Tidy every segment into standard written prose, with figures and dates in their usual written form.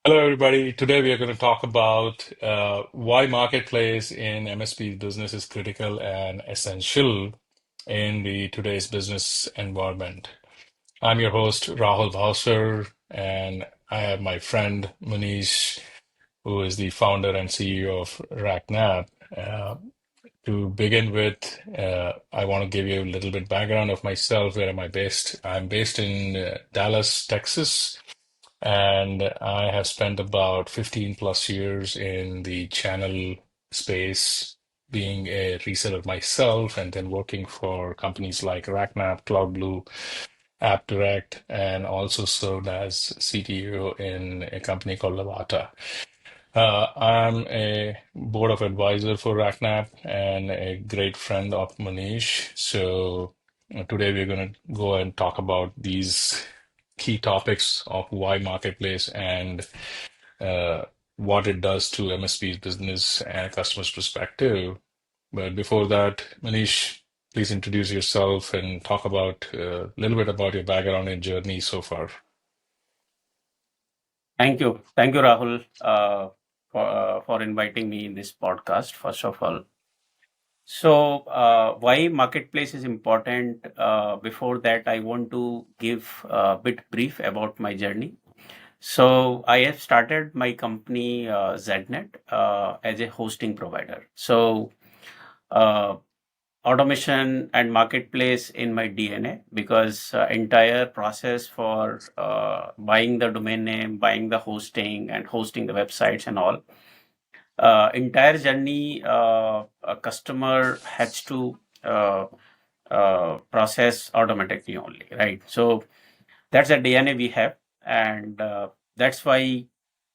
Hello, everybody. Today we are going to talk about why marketplace in MSP business is critical and essential in the today's business environment. I'm your host, Rahul Bavsar, and I have my friend Munesh, who is the founder and CEO of RackNap. To begin with, I want to give you a little bit background of myself. Where am I based? I'm based in Dallas, Texas. And I have spent about 15 plus years in the channel space, being a reseller myself, and then working for companies like RackNap, CloudBlue, AppDirect, and also served as CTO in a company called Lavata. I'm a board of advisor for RackNap and a great friend of Manish. So today we're going to go and talk about these key topics of why marketplace and uh, what it does to MSP's business and customers' perspective. But before that, Manish, please introduce yourself and talk about a little bit about your background and journey so far. Thank you. Thank you, Rahul, for inviting me in this podcast, first of all. Why marketplace is important? Before that, I want to give a bit brief about my journey. So, I have started my company, ZNet, as a hosting provider. Uh, Automation and marketplace in my DNA because entire process for buying the domain name, buying the hosting, and hosting the websites and all. Entire journey, a customer has to process automatically only, right? So that's the DNA we have, and that's why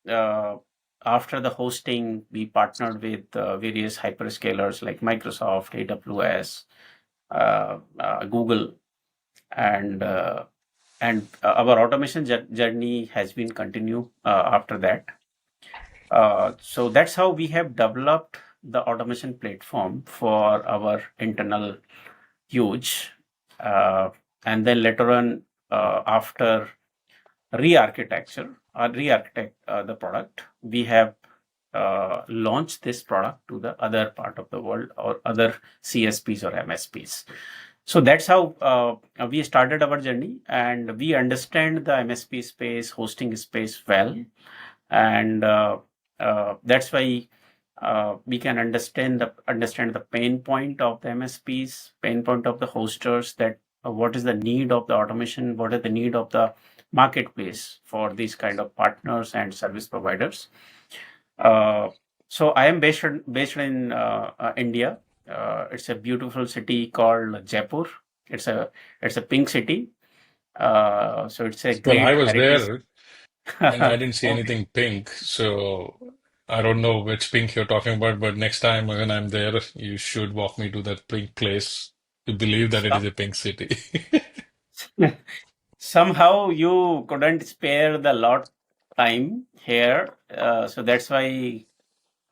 uh, after the hosting, we partnered with various hyperscalers like Microsoft, AWS, Google, and our automation journey has been continue after that. So that's how we have developed the automation platform for our internal use. Uh, and then later on, after re-architect the product, we have launched this product to the other part of the world or other CSPs or MSPs. So that's how we started our journey, and we understand the MSP space, hosting space well, and that's why we can understand the pain point of the MSPs, pain point of the hosters, that what is the need of the automation, what is the need of the marketplace for these kind of partners and service providers. Uh, so I am based in India. It's a beautiful city called Jaipur. It's a it's a pink city. So it's a Well, I great was heritage. there and I didn't see Okay. anything pink, so I don't know which pink you're talking about, but next time when I'm there, you should walk me to that pink place to believe that it is Some, a pink city. somehow you couldn't spare the lot time here, so that's why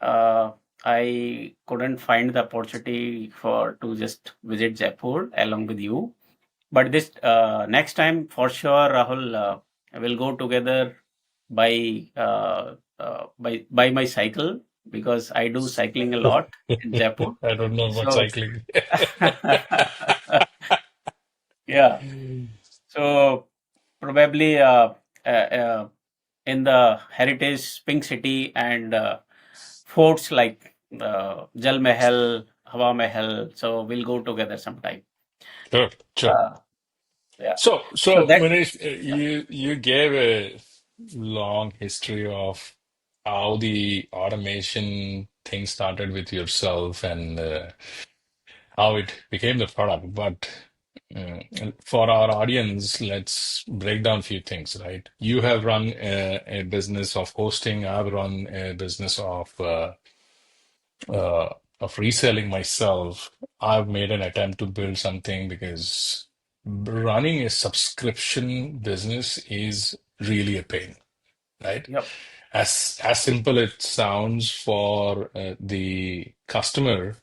uh, I couldn't find the opportunity for to just visit Jaipur along with you. But this next time for sure, Rahul, we'll go together by my cycle because I do cycling a lot in Jaipur. I don't know about So cycling. yeah, so probably in the heritage Pink City and forts like Jal Mahal, Hawa Mahal. So we'll go together sometime. Sure, sure. Uh, yeah. So So that. Manish, you gave a long history of how the automation thing started with yourself and how it became the product. But for our audience, let's break down a few things, right? You have run a business of hosting. I've run a business uh, of reselling myself. I've made an attempt to build something because running a subscription business is really a pain, right? Yep. As simple it sounds for the customer,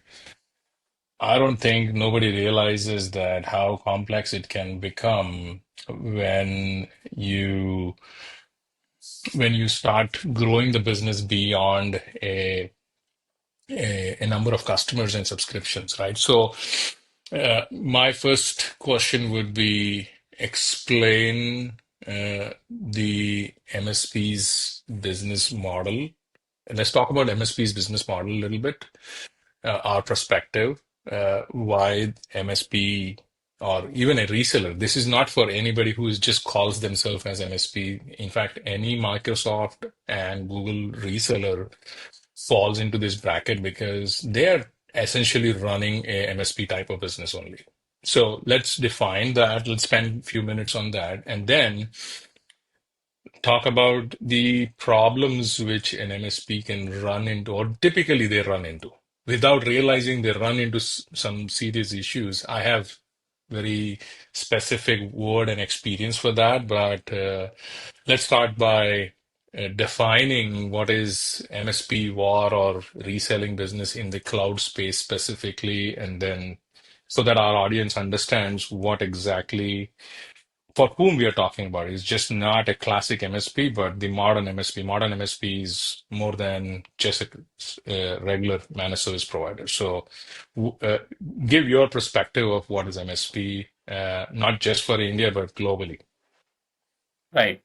I don't think nobody realizes that how complex it can become when you when you start growing the business beyond a number of customers and subscriptions, right? So, my first question would be explain the MSP's business model. Let's talk about MSP's business model a little bit, our perspective, why MSP or even a reseller. This is not for anybody who is just calls themselves as MSP. In fact, any Microsoft and Google reseller falls into this bracket because they're essentially running a MSP type of business only. So let's define that. Let's spend a few minutes on that, and then talk about the problems which an MSP can run into, or typically they run into, without realizing they run into some serious issues. I have very specific word and experience for that, but let's start by defining what is MSP war or reselling business in the cloud space specifically, and then so that our audience understands what exactly for whom we are talking about is just not a classic MSP, but the modern MSP. Modern MSP is more than just a regular managed service provider. So, give your perspective of what is MSP, not just for India, but globally. Right.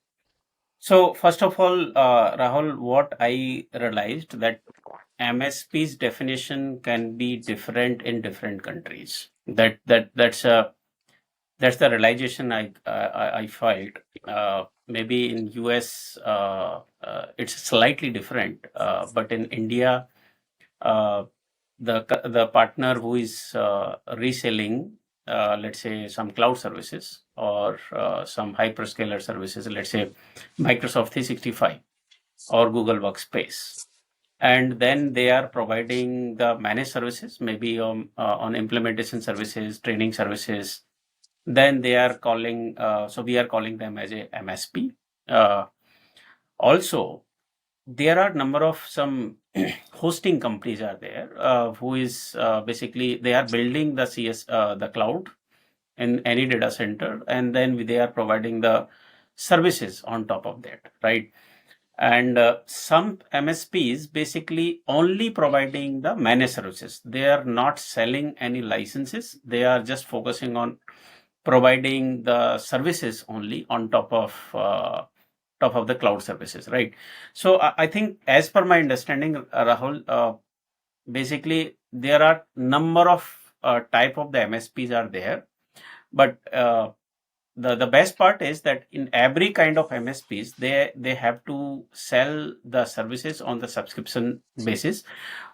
So first of all, Rahul, what I realized that MSP's definition can be different in different countries. That's the realization I felt. Maybe in US, it's slightly different, but in India, uh, the partner who is reselling, let's say some cloud services or some hyperscaler services, let's say Microsoft 365 or Google Workspace, and then they are providing the managed services, maybe on implementation services, training services. Then they are calling, so we are calling them as a MSP. Uh, Also, there are number of some hosting companies are there, who is basically they are building the the cloud in any data center, and then they are providing the services on top of that, right? And some MSPs basically only providing the managed services. They are not selling any licenses. They are just focusing on providing the services only on top of the cloud services, right? So I think, as per my understanding, Rahul, basically there are number of type of the MSPs are there, but the best part is that in every kind of MSPs, they have to sell the services on the subscription basis,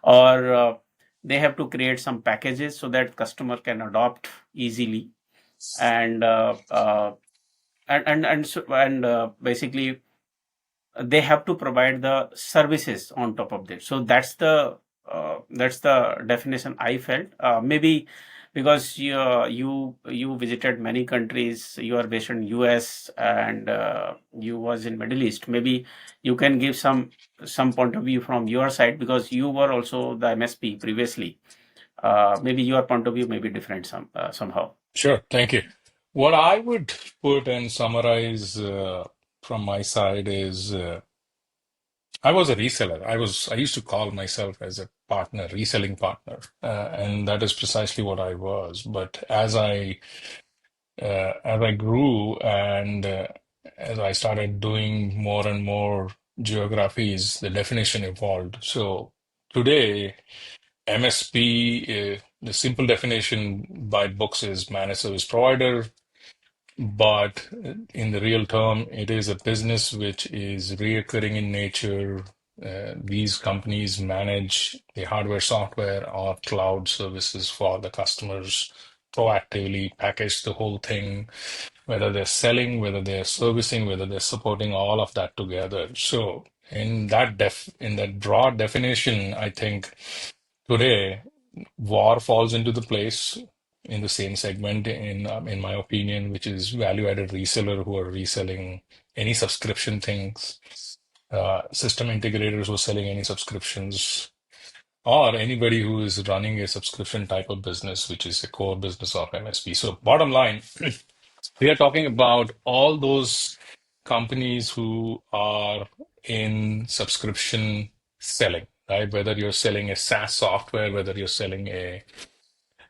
or they have to create some packages so that customer can adopt easily, and basically they have to provide the services on top of this. So that's the definition I felt. Maybe because you visited many countries, you are based in US, and you was in Middle East. Maybe you can give some point of view from your side, because you were also the MSP previously. Maybe your point of view may be different somehow. Sure, thank you. What I would put and summarize from my side is I was a reseller. I used to call myself as a partner, reselling partner, and that is precisely what I was. But as I grew and as I started doing more and more geographies, the definition evolved. So today, MSP, the simple definition by books is managed service provider, but in the real term, it is a business which is reoccurring in nature. These companies manage the hardware, software, or cloud services for the customers proactively, package the whole thing, whether they're selling, whether they're servicing, whether they're supporting all of that together. So in that broad definition, I think today VAR falls into the place in the same segment in my opinion, which is value-added reseller who are reselling any subscription things, system integrators who are selling any subscriptions, or anybody who is running a subscription type of business, which is a core business of MSP. So bottom line, we are talking about all those. companies who are in subscription selling, right? Whether you're selling a SaaS software, whether you're selling a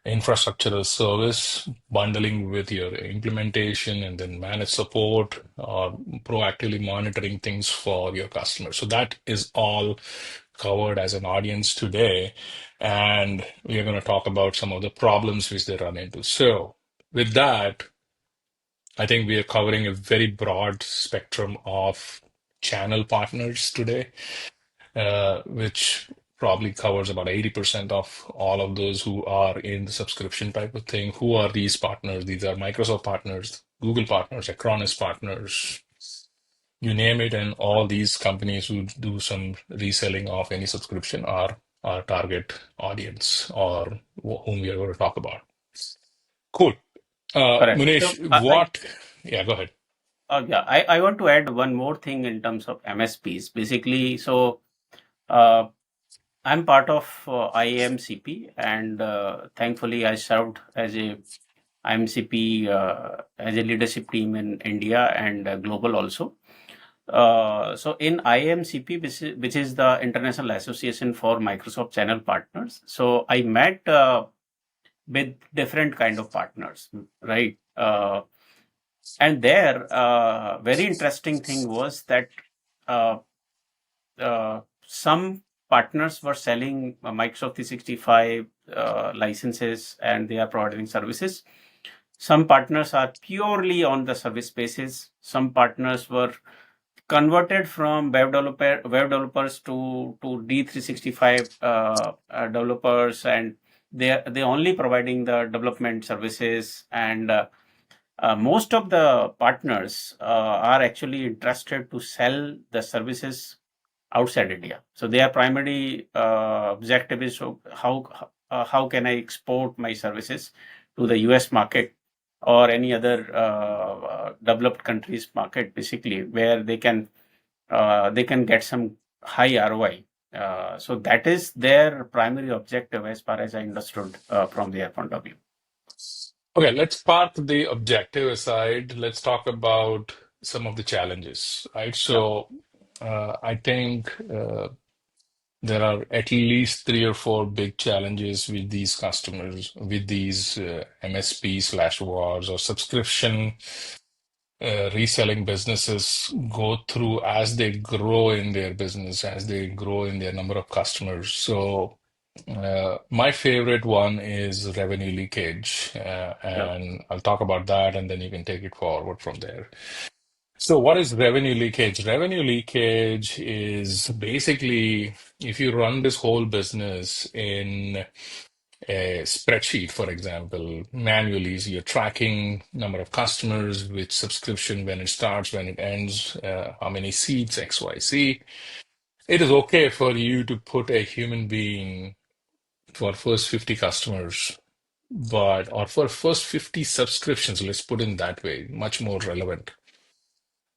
infrastructure as service, bundling with your implementation and then managed support or proactively monitoring things for your customers. So that is all covered as an audience today. And we are going to talk about some of the problems which they run into. So with that, I think we are covering a very broad spectrum of channel partners today, which probably covers about 80% of all of those who are in the subscription type of thing. Who are these partners? These are Microsoft partners, Google partners, Acronis partners, you name it, and all these companies who do some reselling of any subscription are our target audience or whom we are going to talk about. Cool. Correct. So Munesh, what? Yeah, go ahead. yeah, I want to add one more thing in terms of MSPs. Basically, so uh, I'm part of IAMCP, and thankfully I served as a IMCP as a leadership team in India and global also. So in IAMCP, which is the International Association for Microsoft Channel Partners, so I met with different kind of partners, right? And there, very interesting thing was that uh, some partners were selling Microsoft 365 licenses and they are providing services. Some partners are purely on the service basis. Some partners were converted from web developers to D365 developers, and they only providing the development services. And most of the partners are actually interested to sell the services outside India. So their primary objective is, so how can I export my services to the US market or any other developed countries market, basically, where they can get some high ROI. So that is their primary objective, as far as I understood from their point of view. Okay, let's park the objective aside. Let's talk about some of the challenges, right? Yeah, So, I think there are at least three or four big challenges with these customers, with these MSP slash wars or subscription reselling businesses go through as they grow in their business, as they grow in their number of customers. So, my favorite one is revenue leakage, yeah, and I'll talk about that, and then you can take it forward from there. So, what is revenue leakage? Revenue leakage is basically if you run this whole business in a spreadsheet, for example, manually, so you're tracking number of customers, which subscription, when it starts, when it ends, how many seats, XYZ. It is okay for you to put a human being for first 50 customers, but or for first 50 subscriptions, let's put it that way, much more relevant.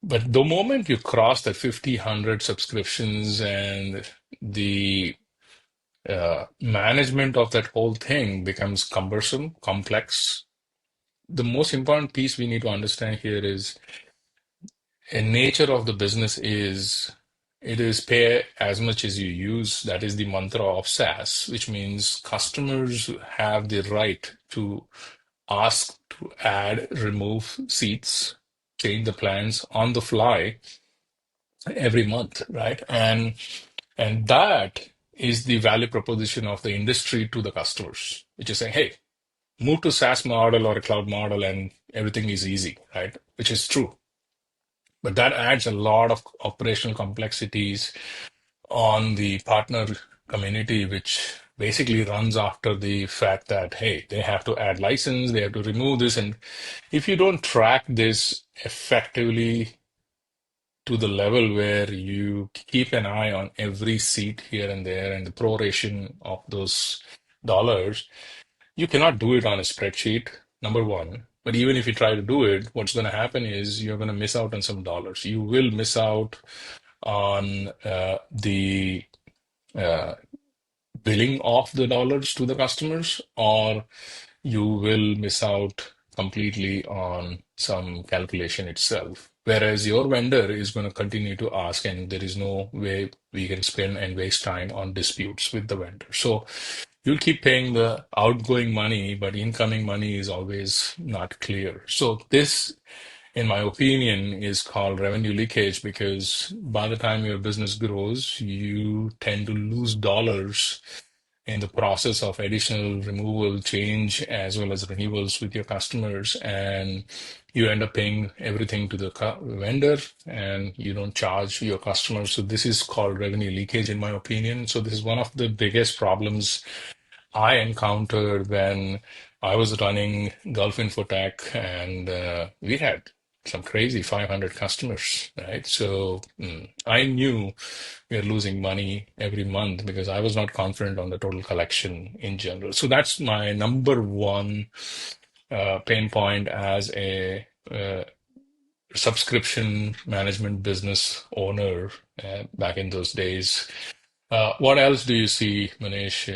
But the moment you cross the 50, 100 subscriptions and the management of that whole thing becomes cumbersome, complex, the most important piece we need to understand here is the nature of the business is it is pay as much as you use. That is the mantra of SaaS, which means customers have the right to ask to add, remove seats, change the plans on the fly every month, right? And that is the value proposition of the industry to the customers, which is saying, hey, move to SaaS model or a cloud model and everything is easy, right? Which is true. But that adds a lot of operational complexities on the partner community, which basically runs after the fact that, hey, they have to add license, they have to remove this. And if you don't track this effectively to the level where you keep an eye on every seat here and there and the proration of those dollars, you cannot do it on a spreadsheet, number one. But even if you try to do it, what's going to happen is you're going to miss out on some dollars. You will miss out on the uh, billing of the dollars to the customers, or you will miss out. completely on some calculation itself. Whereas your vendor is going to continue to ask, and there is no way we can spend and waste time on disputes with the vendor. So you'll keep paying the outgoing money, but incoming money is always not clear. So this, in my opinion, is called revenue leakage because by the time your business grows, you tend to lose dollars in the process of additional removal, change, as well as renewals with your customers. And you end up paying everything to the vendor and you don't charge your customers. So this is called revenue leakage, in my opinion. So this is one of the biggest problems I encountered when I was running Gulf Infotech, and we had some crazy 500 customers, right? So I knew we were losing money every month because I was not confident on the total collection in general. So that's my number one pain point as a subscription management business owner back in those days. What else do you see, Manish,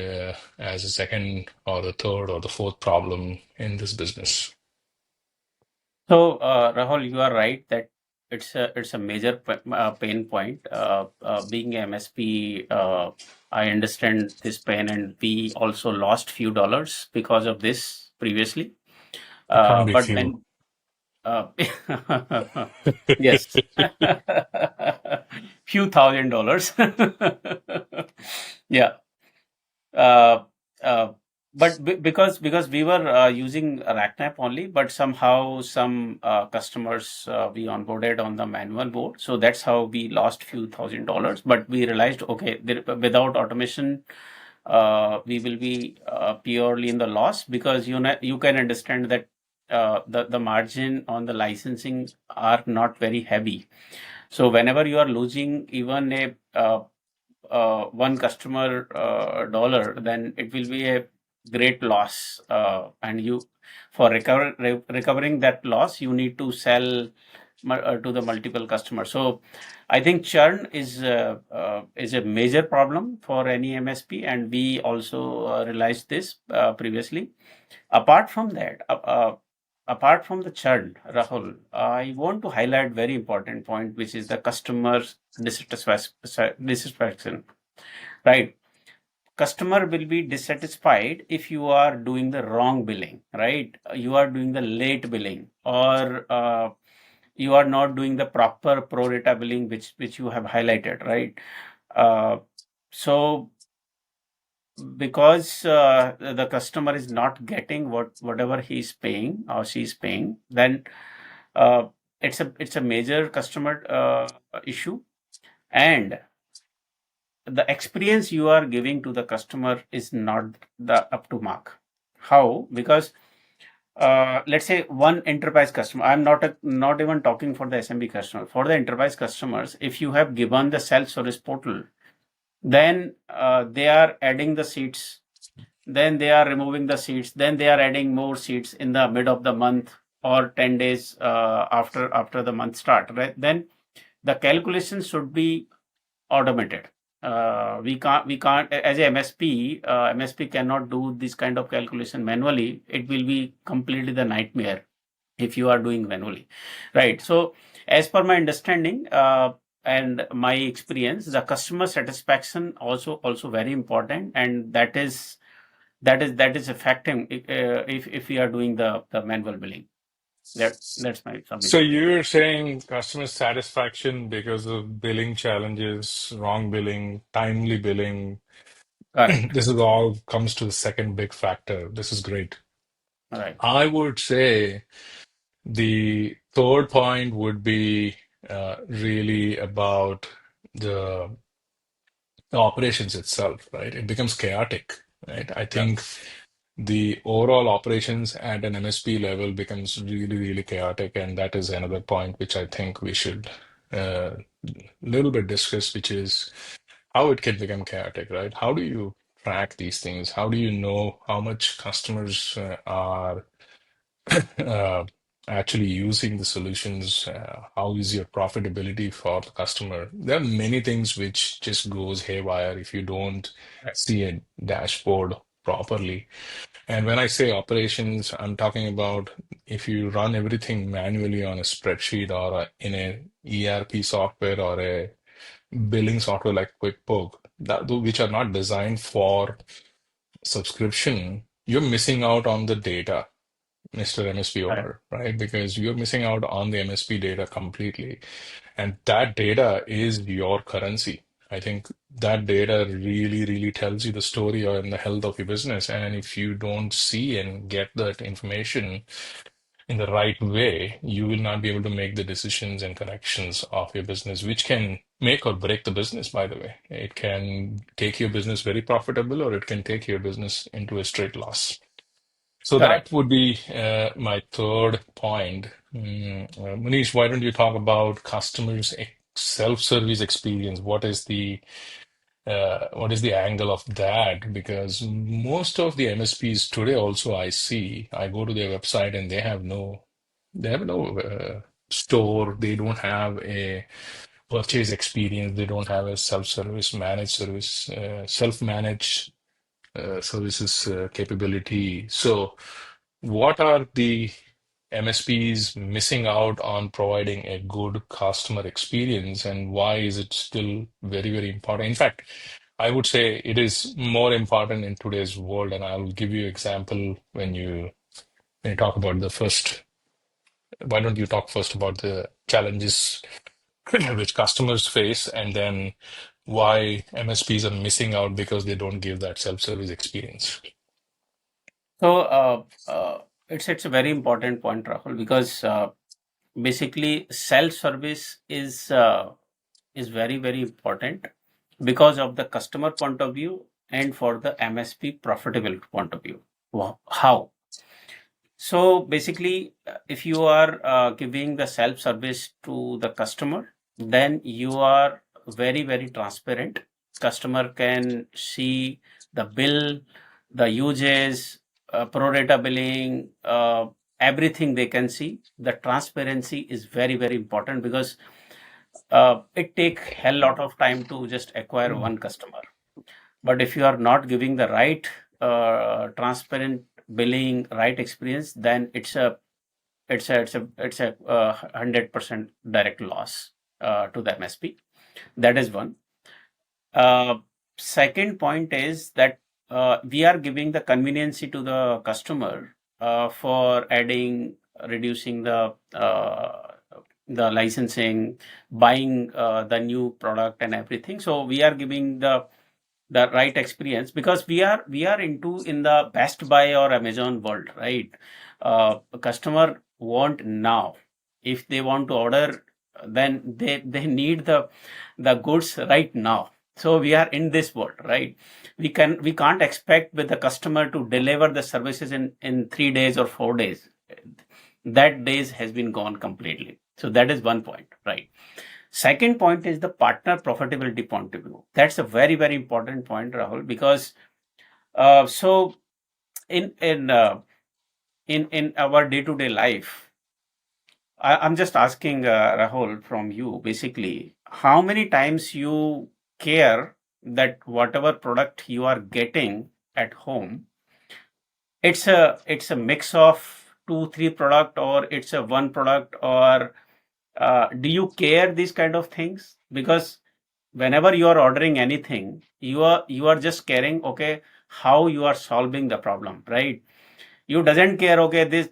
as a second or the third or the fourth problem in this business? So, Rahul, you are right that it's a major pain point. Being a MSP, I understand this pain, and we also lost few dollars because of this previously. It can't be But few. when yes, few $1,000. Yeah. Uh, uh, but because we were using RackNap only, but somehow some customers we onboarded on the manual board, so that's how we lost few $1,000. But we realized, okay, without automation, we will be purely in the loss because you can understand that the margin on the licensing are not very heavy. So whenever you are losing even a one customer dollar, then it will be a great loss. And you, for recovering that loss, you need to sell to the multiple customers. So I think churn is a major problem for any MSP, and we also realized this previously. Apart from that, apart from the churn, Rahul, I want to highlight very important point, which is the customer dissatisfaction. Right, customer will be dissatisfied if you are doing the wrong billing, right? You are doing the late billing, or you are not doing the proper pro rata billing, which you have highlighted, right? uh, so because the customer is not getting whatever he's paying or she's paying, then uh, it's a major customer issue, and the experience you are giving to the customer is not the up to mark. How? Because let's say one enterprise customer, I'm not even talking for the SMB customer, for the enterprise customers, if you have given the self service portal, then they are adding the seats, then they are removing the seats, then they are adding more seats in the mid of the month or 10 days after the month start, right? Then the calculation should be automated. We can't as a MSP. MSP cannot do this kind of calculation manually. It will be completely the nightmare if you are doing manually, right? So, as per my understanding and my experience, the customer satisfaction also very important, and that is affecting if we are doing the manual billing. That's my So submission. you're saying customer satisfaction because of billing challenges, wrong billing, timely billing. Correct. This is all comes to the second big factor. This is great. Right. I would say the third point would be really about the the operations itself, right? It becomes chaotic, right? I Yeah. think the overall operations at an MSP level becomes really, really chaotic, and that is another point which I think we should little bit discuss, which is how it can become chaotic, right? How do you track these things? How do you know how much customers are uh, actually using the solutions? How is your profitability for the customer? There are many things which just goes haywire if you don't Right. see a dashboard properly. And when I say operations, I'm talking about if you run everything manually on a spreadsheet or in a ERP software or a billing software like QuickBook, which are not designed for subscription, you're missing out on the data, Mr. MSP Correct. owner, right? Because you're missing out on the MSP data completely. And that data is your currency. I think that data really, really tells you the story and the health of your business. And if you don't see and get that information in the right way, you will not be able to make the decisions and connections of your business, which can make or break the business, by the way. It can take your business very profitable, or it can take your business into a straight loss. So Correct. that would be my third point. Manish, why don't you talk about customers' self-service experience? What is the angle of that? Because most of the MSPs today also I go to their website and they have no store. They don't have a purchase experience. They don't have a self-service managed service, self-managed services capability. So, what are the MSPs missing out on providing a good customer experience, and why is it still very, very important? In fact, I would say it is more important in today's world, and I'll give you example when you talk about the first. Why don't you talk first about the challenges which customers face, and then why MSPs are missing out because they don't give that self-service experience? So it's a very important point, Rahul, because basically self-service is very very important because of the customer point of view and for the MSP profitable point of view. How? So basically, if you are giving the self-service to the customer, then you are very, very transparent. Customer can see the bill, the uses, pro rata billing, everything they can see. The transparency is very, very important because it take hell lot of time to just acquire one customer. But if you are not giving the right transparent billing, right experience, then it's a 100% direct loss to the MSP. That is one. Uh, Second point is that we are giving the conveniency to the customer for adding, reducing the licensing, buying the new product and everything. So we are giving the right experience because we are into in the Best Buy or Amazon world, right? A customer want now. If they want to order, then they need the goods right now. So we are in this world, right? We can't expect with the customer to deliver the services in 3 days or 4 days. That days has been gone completely. So that is one point, right? Second point is the partner profitability point of view. That's a very, very important point, Rahul, because so in in uh, in our day-to-day life, I'm just asking Rahul from you, basically, how many times you care that whatever product you are getting at home, it's a mix of two, three product, or it's a one product, or do you care these kind of things? Because whenever you are ordering anything, you are just caring, okay, how you are solving the problem, right? You doesn't care, okay, this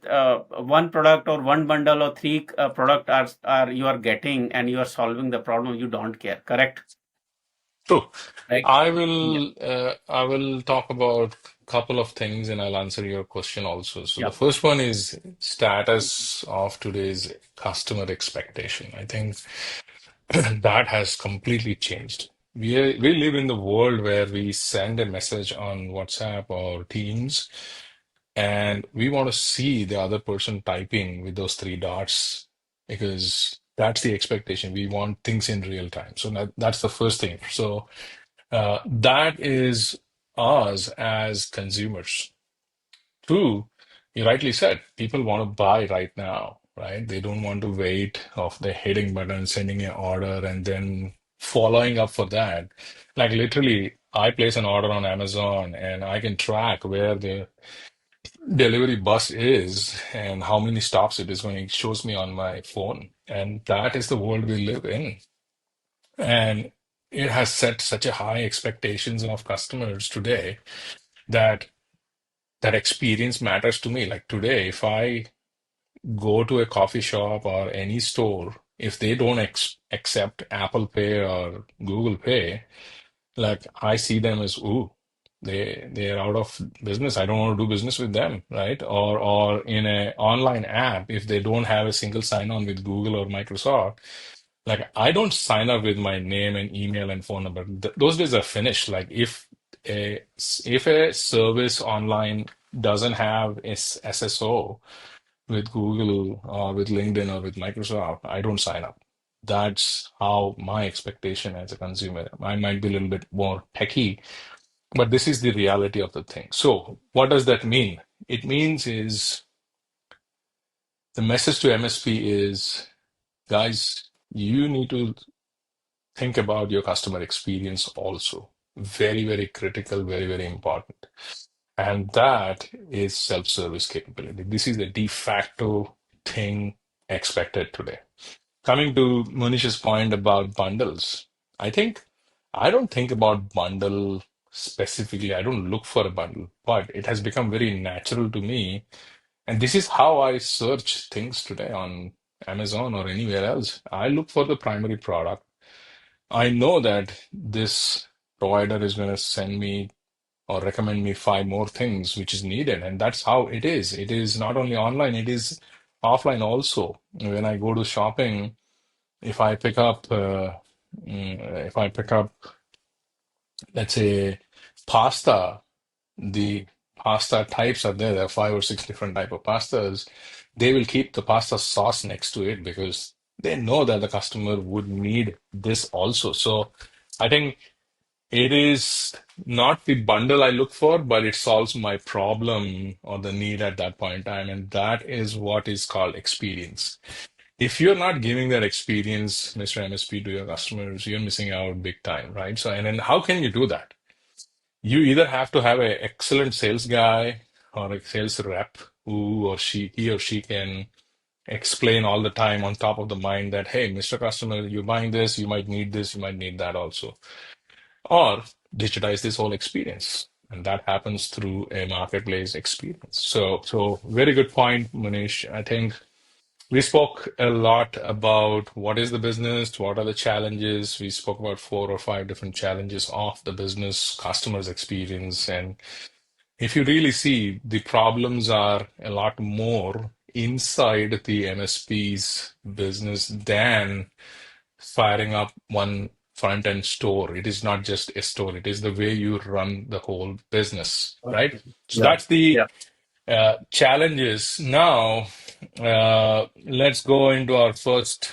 one product or one bundle or three product are you are getting and you are solving the problem. You don't care, correct? So Right. I Yeah. will I will talk about a couple of things and I'll answer your question also. So the Yeah. first one is status of today's customer expectation. I think that has completely changed. We live in the world where we send a message on WhatsApp or Teams, and we want to see the other person typing with those three dots because that's the expectation. We want things in real time. So that's the first thing. So that is us as consumers. Two, you rightly said, people want to buy right now, right? They don't want to wait of the hitting button, sending an order, and then following up for that. Like literally, I place an order on Amazon and I can track where the delivery bus is and how many stops it is going. It shows me on my phone, and that is the world we live in. And it has set such a high expectations of customers today that that experience matters to me. Like today, if I go to a coffee shop or any store, if they don't accept Apple Pay or Google Pay, like I see them as, ooh, they're out of business. I don't want to do business with them, right? Or in a online app, if they don't have a single sign-on with Google or Microsoft, like I don't sign up with my name and email and phone number. Those days are finished. Like if a service online doesn't have its SSO with Google or with LinkedIn or with Microsoft, I don't sign up. That's how my expectation as a consumer. I might be a little bit more techy, but this is the reality of the thing. So what does that mean? It means is the message to MSP is, guys, you need to think about your customer experience also. Very, very critical, very, very important. And that is self-service capability. This is the de facto thing expected today. Coming to Munish's point about bundles, I think I don't think about bundle specifically. I don't look for a bundle, but it has become very natural to me. And this is how I search things today on Amazon or anywhere else. I look for the primary product. I know that this provider is going to send me or recommend me five more things which is needed. And that's how it is. It is not only online, it is offline also. When I go to shopping, if I pick up, if I pick up, let's say, pasta, the pasta types are there. There are five or six different type of pastas. They will keep the pasta sauce next to it because they know that the customer would need this also. So I think it is not the bundle I look for, but it solves my problem or the need at that point in time. And that is what is called experience. If you're not giving that experience, Mr. MSP, to your customers, you're missing out big time, right? So, and then how can you do that? You either have to have an excellent sales guy or a sales rep who or he or she can explain all the time on top of the mind that, hey, Mr. Customer, you're buying this, you might need that also. Or digitize this whole experience. And that happens through a marketplace experience. So very good point, Manish. I think we spoke a lot about what is the business, what are the challenges. We spoke about four or five different challenges of the business, customers' experience. And if you really see, the problems are a lot more inside the MSP's business than firing up one front end store. It is not just a store, it is the way you run the whole business, right? So Yeah. that's the Yeah. challenges. Now, let's go into our first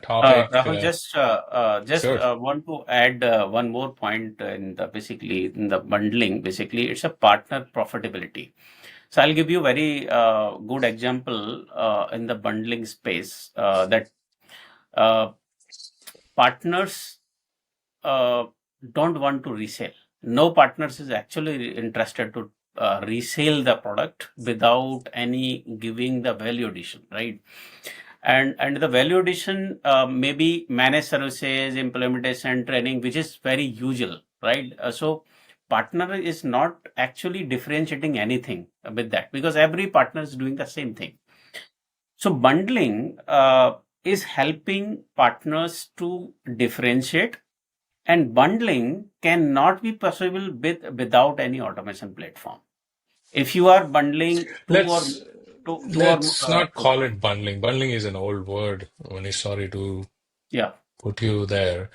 topic. Rahul, just Sure. want to add one more point in the basically in the bundling. Basically, it's a partner profitability. So I'll give you very good example in the bundling space that uh, partners uh, don't want to resell. No partners is actually interested to resell the product without any giving the value addition, right? And the value addition maybe managed services, implementation, training, which is very usual, right? So partner is not actually differentiating anything with that because every partner is doing the same thing. So bundling is helping partners to differentiate, and bundling cannot be possible without any automation platform. If you are bundling Let's two or let's not call it bundling. Bundling is an old word. Only sorry to yeah, put you there.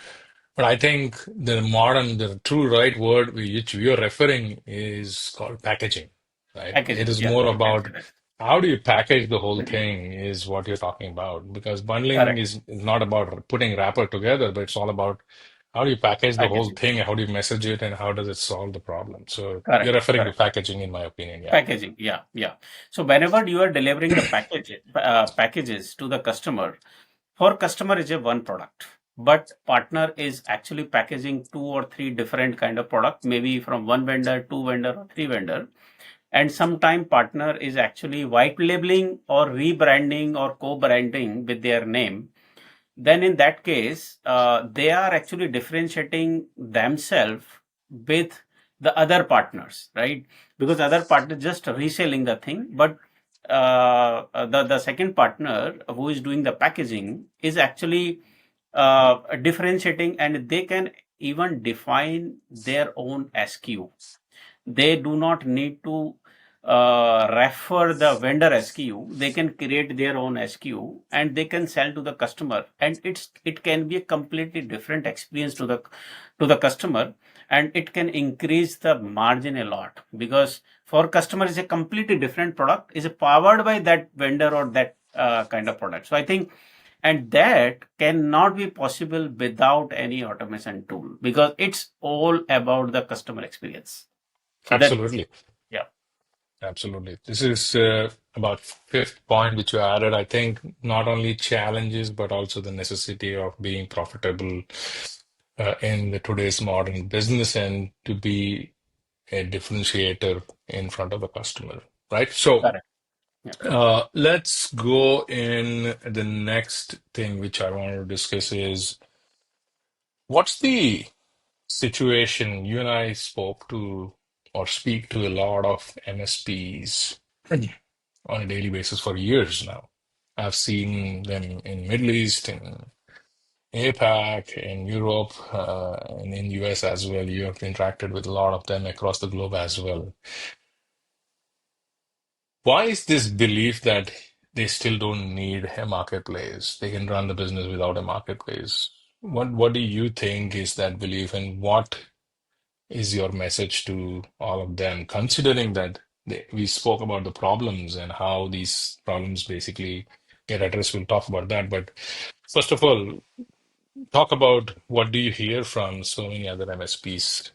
But I think the true right word which we are referring is called packaging, right? It packaging. is Yeah, more you can about say that. how do you package the whole thing is what you're talking about. Because bundling Correct. is not about putting wrapper together, but it's all about how do you package the whole Packaging. thing, how do you message it, and how does it solve the problem. So you're Correct. referring to Correct. packaging, in my opinion. Yeah. Packaging. Yeah. Yeah. So whenever you are delivering the packages to the customer, for customer is a one product, but partner is actually packaging two or three different kind of product, maybe from one vendor, two vendor, or three vendor. and sometime partner is actually white labeling or rebranding or co-branding with their name, then in that case, they are actually differentiating themselves with the other partners, right? Because other partner just reselling the thing, but the second partner who is doing the packaging is actually differentiating, and they can even define their own SKU. They do not need to refer the vendor SKU. They can create their own SKU and they can sell to the customer, and it can be a completely different experience to the customer, and it can increase the margin a lot, because for customer is a completely different product, is powered by that vendor or that kind of product. So I think, and that cannot be possible without any automation tool, because it's all about the customer experience. So that, Absolutely. yeah, Absolutely. This is about fifth point which you added. I think not only challenges, but also the necessity of being profitable in the today's modern business and to be a differentiator in front of the customer, right? So correct. Yeah. let's go in the next thing which I want to discuss is what's the situation? You and I spoke to or speak to a lot of MSPs on a daily basis for years now. I've seen them in Middle East, in APAC, in Europe, and in US as well. You have interacted with a lot of them across the globe as well. Why is this belief that they still don't need a marketplace? They can run the business without a marketplace. What do you think is that belief, and what is your message to all of them, considering that we spoke about the problems and how these problems basically get addressed? We'll talk about that. But first of all, talk about what do you hear from so many other MSPs?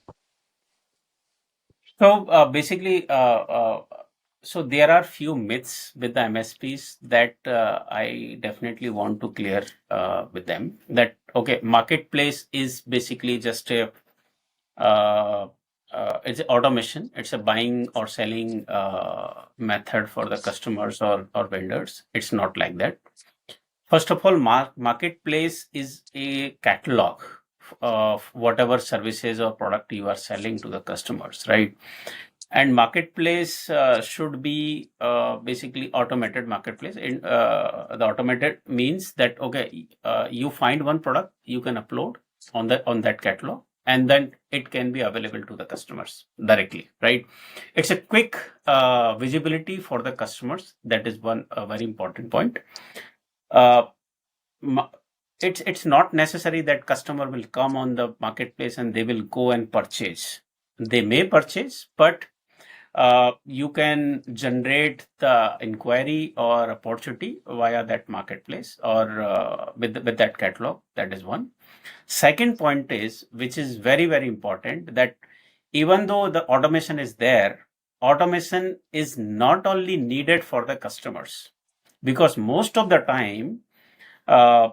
So basically, so there are few myths with the MSPs that I definitely want to clear with them. That okay, marketplace is basically just a uh, it's automation. It's a buying or selling method for the customers or vendors. It's not like that. First of all, marketplace is a catalog of whatever services or product you are selling to the customers, right? And marketplace should be basically automated marketplace. The automated means that okay, you find one product, you can upload on that catalog, and then it can be available to the customers directly, right? It's a quick visibility for the customers. That is one very important point. Uh, ma- it's not necessary that customer will come on the marketplace and they will go and purchase. They may purchase, but you can generate the inquiry or opportunity via that marketplace or with that catalog. That is one. Second point is, which is very, very important, that even though the automation is there, automation is not only needed for the customers, because most of the time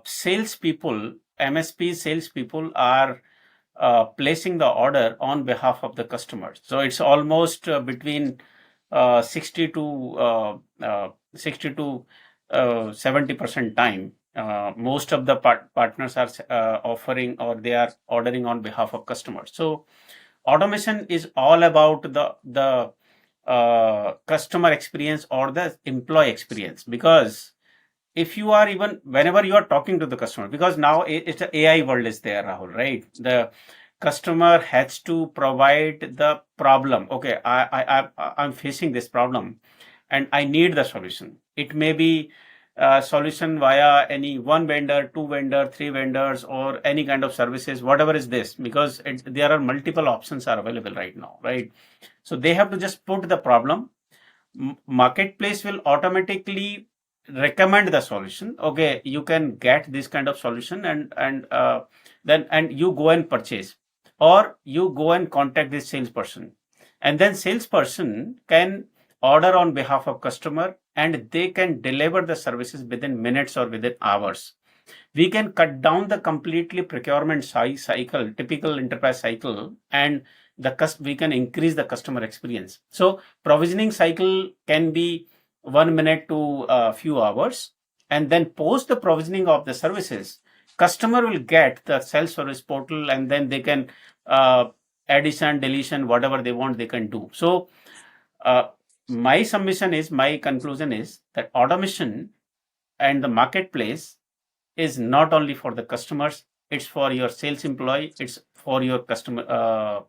salespeople, MSP salespeople are placing the order on behalf of the customers. So it's almost between 60 to 70% time. Most of the partners are offering or they are ordering on behalf of customers. So automation is all about the customer experience or the employee experience, because if you are even whenever you are talking to the customer, because now it's the AI world is there, Rahul, right? The customer has to provide the problem. Okay, I'm facing this problem and I need the solution. It may be a solution via any one vendor, two vendor, three vendors, or any kind of services, whatever is this, because there are multiple options are available right now, right? So they have to just put the problem. Marketplace will automatically recommend the solution. Okay, you can get this kind of solution, and you go and purchase, or you go and contact this salesperson, and then salesperson can order on behalf of customer, and they can deliver the services within minutes or within hours. We can cut down the completely procurement cycle, typical enterprise cycle, and we can increase the customer experience. So provisioning cycle can be 1 minute to a few hours, and then post the provisioning of the services, customer will get the self-service portal, and then they can uh, addition, deletion, whatever they want, they can do. So uh, my conclusion is that automation and the marketplace is not only for the customers, it's for your sales employee, it's for your customer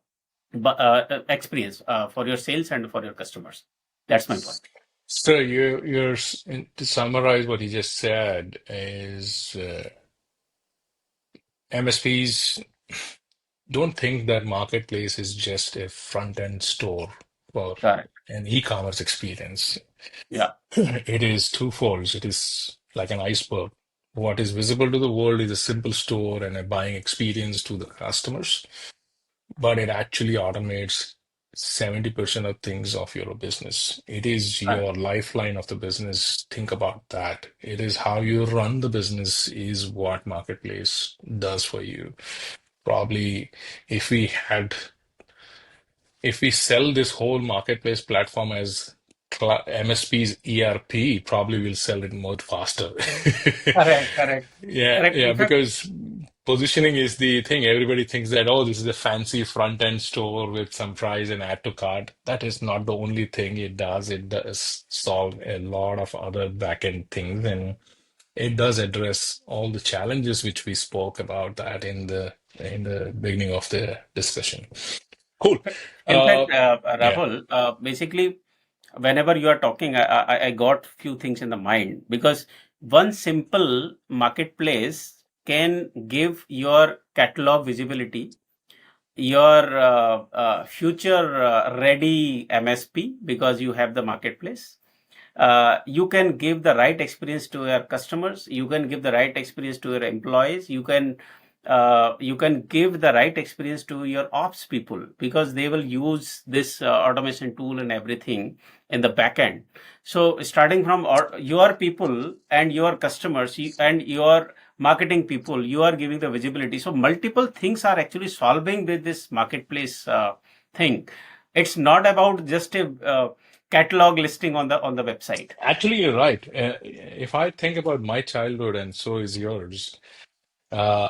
experience, for your sales and for your customers. That's my point. So to summarize what you just said is MSPs don't think that marketplace is just a front end store for Correct. an e-commerce experience. Yeah. It is twofold. It is like an iceberg. What is visible to the world is a simple store and a buying experience to the customers, but it actually automates 70% of things of your business. It is Correct. your lifeline of the business. Think about that. It is how you run the business is what marketplace does for you. Probably if we had if we sell this whole marketplace platform as MSP's ERP, probably we'll sell it more faster. Correct. Correct. Yeah, Correct. yeah, In fact, because positioning is the thing. Everybody thinks that, oh, this is a fancy front end store with some price and add to cart. That is not the only thing it does. It does solve a lot of other back end things, and it does address all the challenges which we spoke about that in the beginning of the discussion. Cool. in Uh, fact, yeah. Rahul, basically, whenever you are talking, I got few things in the mind, because one simple marketplace can give your catalog visibility, your future ready MSP, because you have the marketplace. You can give the right experience to your customers. You can give the right experience to your employees. You can give the right experience to your ops people, because they will use this automation tool and everything in the back end. So starting from your people and your customers, and your marketing people, you are giving the visibility. So multiple things are actually solving with this marketplace thing. It's not about just a catalog listing on the website. Actually, you're right. If I think about my childhood, and so is yours, uh,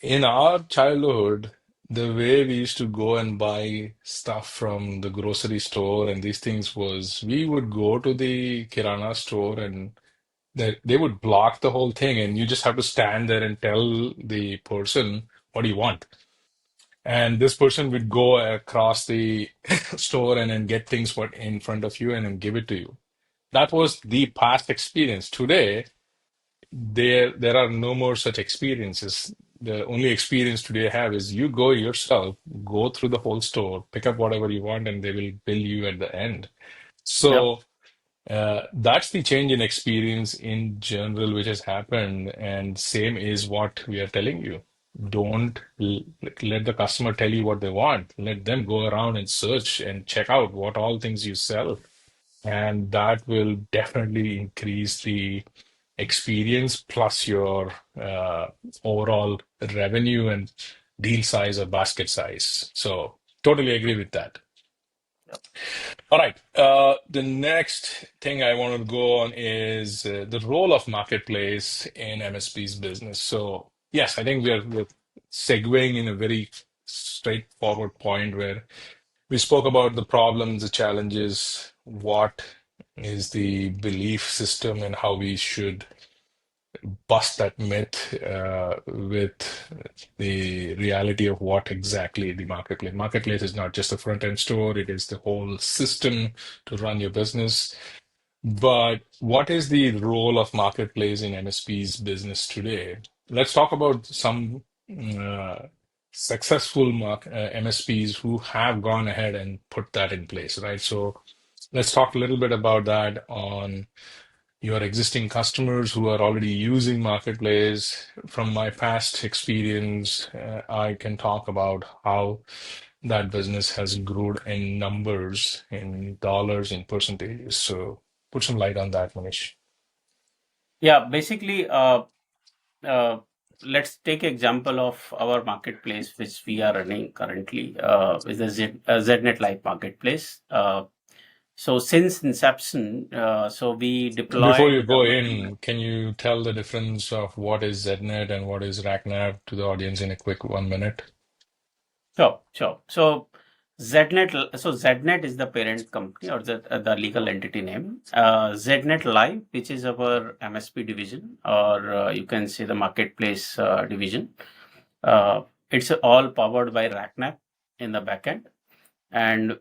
in our childhood, the way we used to go and buy stuff from the grocery store and these things was we would go to the Kirana store and they would block the whole thing, and you just have to stand there and tell the person what do you want. And this person would go across the store and then get things what in front of you and then give it to you. That was the past experience. Today, there are no more such experiences. The only experience today I have is you go yourself, go through the whole store, pick up whatever you want, and they will bill you at the end. Yep. So that's the change in experience in general which has happened, and same is what we are telling you. Don't let the customer tell you what they want. Let them go around and search and check out what all things you sell, and that will definitely increase the experience plus your overall revenue and deal size or basket size. So totally agree with that. Yep. All right. The next thing I want to go on is the role of marketplace in MSP's business. So yes, I think we're segueing in a very straightforward point where we spoke about the problems, the challenges, what is the belief system, and how we should bust that myth with the reality of what exactly the marketplace. Marketplace is not just a front end store, it is the whole system to run your business. But what is the role of marketplace in MSP's business today? Let's talk about some uh, successful MSPs who have gone ahead and put that in place, right? So let's talk a little bit about that on your existing customers who are already using Marketplace. From my past experience, I can talk about how that business has grown in numbers, in dollars, in percentages. So put some light on that, Manish. Yeah. Basically, uh, let's take example of our marketplace, which we are running currently, is the ZNet Live marketplace. So since inception, so we Before deployed you the go in, can you tell the difference of what is ZNet and what is RackNap to the audience in a quick 1 minute? Sure, sure. So ZNet is the parent company or the legal entity name. ZNet Live, which is our MSP division, or you can say the marketplace division. Uh, it's all powered by RackNap in the backend, and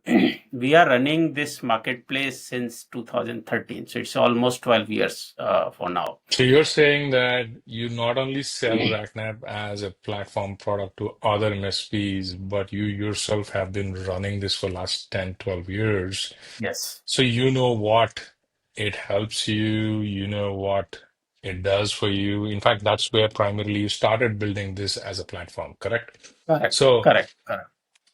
we are running this marketplace since 2013. So it's almost 12 years for now. So you're saying that you not only sell RackNap as a platform product to other MSPs, but you yourself have been running this for last 10, 12 years. Yes, So you know what it helps you, you know what it does for you. In fact, that's where primarily you started building this as a platform, correct? correct, So correct, correct.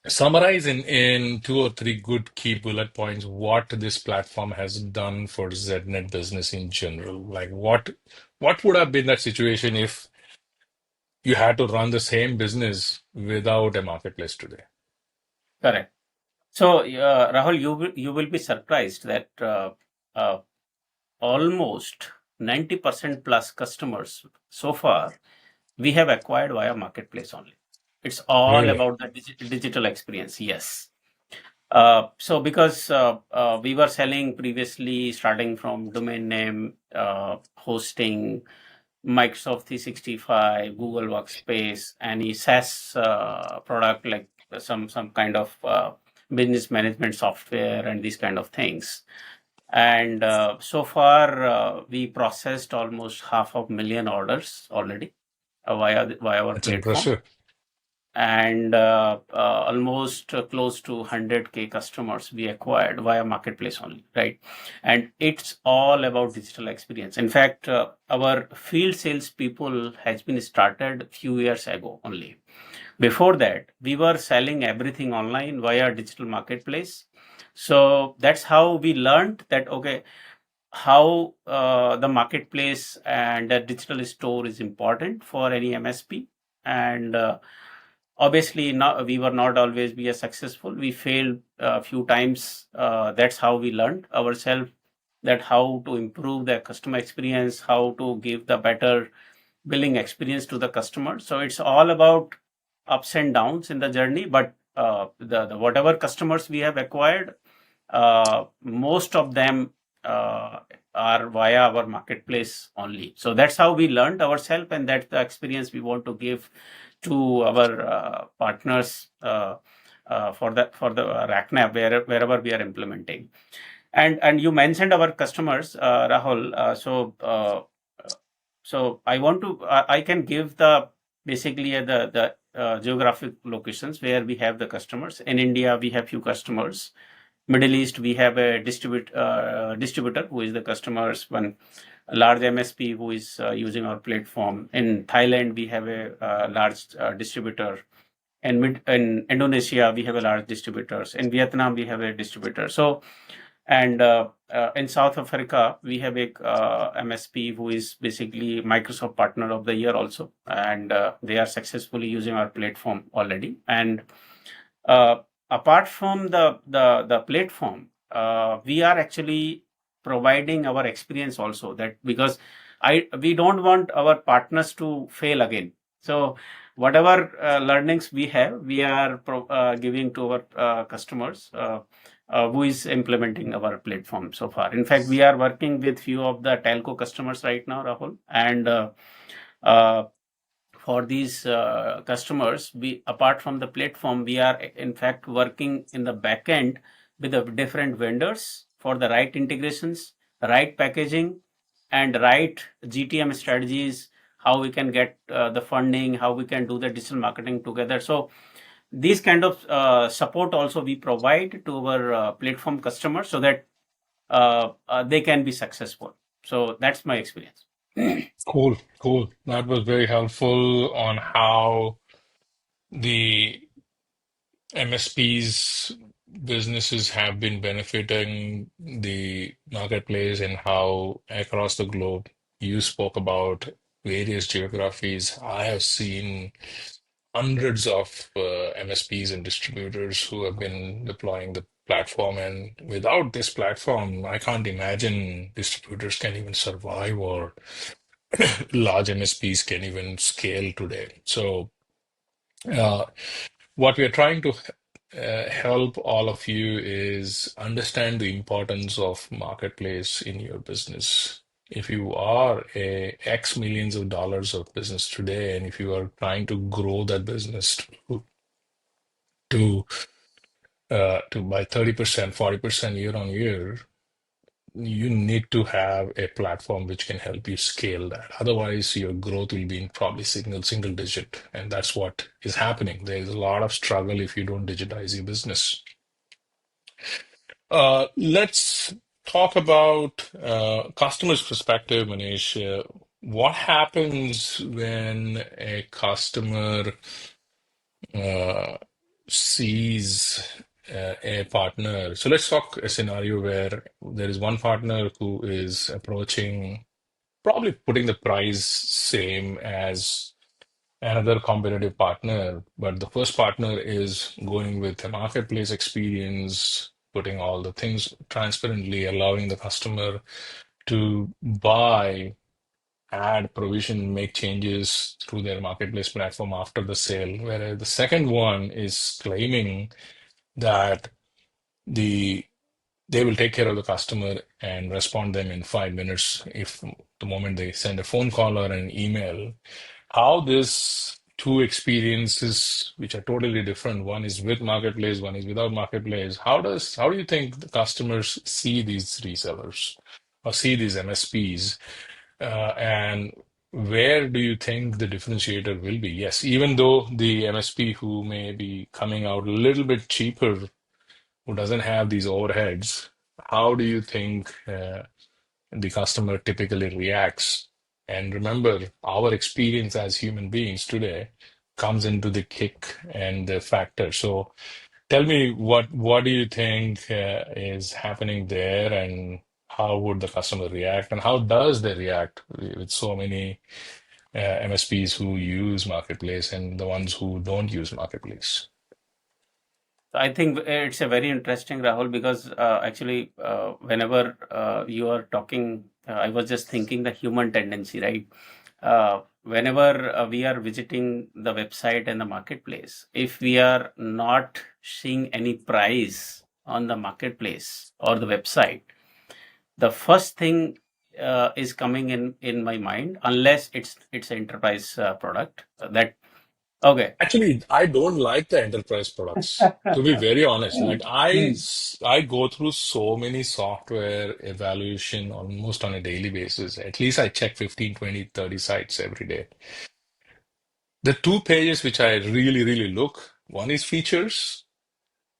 summarize in two or three good key bullet points what this platform has done for ZNet business in general. Like what would have been that situation if you had to run the same business without a marketplace today? Correct. So, Rahul, you will be surprised that uh, almost 90% plus customers so far we have acquired via marketplace only. It's all Really? about the digital experience. Yes. So because we were selling previously, starting from domain name, hosting, Microsoft 365, Google Workspace, any SaaS product like some kind of business management software and these kind of things. And so far, we processed almost 500,000 orders already via our That's platform, impressive. and almost close to 100K customers we acquired via marketplace only, right? And it's all about digital experience. In fact, our field sales people has been started few years ago only. Before that, we were selling everything online via digital marketplace. So that's how we learned that, okay, how the marketplace and the digital store is important for any MSP. And obviously, we were not always be as successful. We failed a few times. That's how we learned ourselves that how to improve the customer experience, how to give the better billing experience to the customer. So it's all about ups and downs in the journey. But the whatever customers we have acquired, most of them uh, are via our marketplace only. So that's how we learned ourselves, and that's the experience we want to give to our partners for the RackNap wherever we are implementing. And you mentioned our customers, Rahul. So I want to I can give the basically the geographic locations where we have the customers. In India, we have few customers. Middle East, we have a distributor who is the customers, one large MSP who is using our platform. In Thailand, we have a large distributor. In Indonesia, we have a large distributors. In Vietnam, we have a distributor. So, and in South Africa, we have a MSP who is basically Microsoft Partner of the Year also, and they are successfully using our platform already. And uh, apart from the platform, we are actually providing our experience also. That because I we don't want our partners to fail again. So whatever learnings we have, we are giving to our customers. Who is implementing our platform so far. In fact, we are working with few of the telco customers right now, Rahul, and uh, for these customers, we apart from the platform, we are in fact working in the back end with the different vendors for the right integrations, right packaging, and right GTM strategies. How we can get the funding, how we can do the digital marketing together. So these kind of support also we provide to our platform customers so that they can be successful. So that's my experience. Cool, cool. That was very helpful on how the MSPs businesses have been benefiting the marketplace and how across the globe you spoke about various geographies. I have seen hundreds of MSPs and distributors who have been deploying the platform. And without this platform, I can't imagine distributors can even survive or large MSPs can even scale today. So, uh, what we are trying to help all of you is understand the importance of marketplace in your business. If you are a X millions of dollars of business today, and if you are trying to grow that business to to by 30%, 40% year on year, you need to have a platform which can help you scale that. Otherwise, your growth will be in probably single digit, and that's what is happening. There is a lot of struggle if you don't digitize your business. Let's talk about customers' perspective, Manish. What happens when a customer uh, sees a partner? So let's talk a scenario where there is one partner who is approaching, probably putting the price same as another competitive partner, but the first partner is going with a marketplace experience, putting all the things transparently, allowing the customer to buy, add provision, make changes through their marketplace platform after the sale. Whereas the second one is claiming that the they will take care of the customer and respond them in 5 minutes if the moment they send a phone call or an email. How this two experiences, which are totally different, one is with marketplace, one is without marketplace, how do you think the customers see these resellers or see these MSPs, and where do you think the differentiator will be? Yes, even though the MSP who may be coming out a little bit cheaper, who doesn't have these overheads, how do you think the customer typically reacts? And remember, our experience as human beings today comes into the kick and the factor. So tell me, what do you think is happening there, and how would the customer react, and how does they react with so many MSPs who use marketplace and the ones who don't use marketplace? I think it's a very interesting, Rahul, because actually, whenever you are talking, I was just thinking the human tendency, right? Whenever we are visiting the website and the marketplace, if we are not seeing any price on the marketplace or the website, the first thing is coming in my mind, unless it's an enterprise product that okay. Actually, I don't like the enterprise products, to be very honest. Like Hmm. I go through so many software evaluation almost on a daily basis. At least I check 15, 20, 30 sites every day. The two pages which I really look, one is features.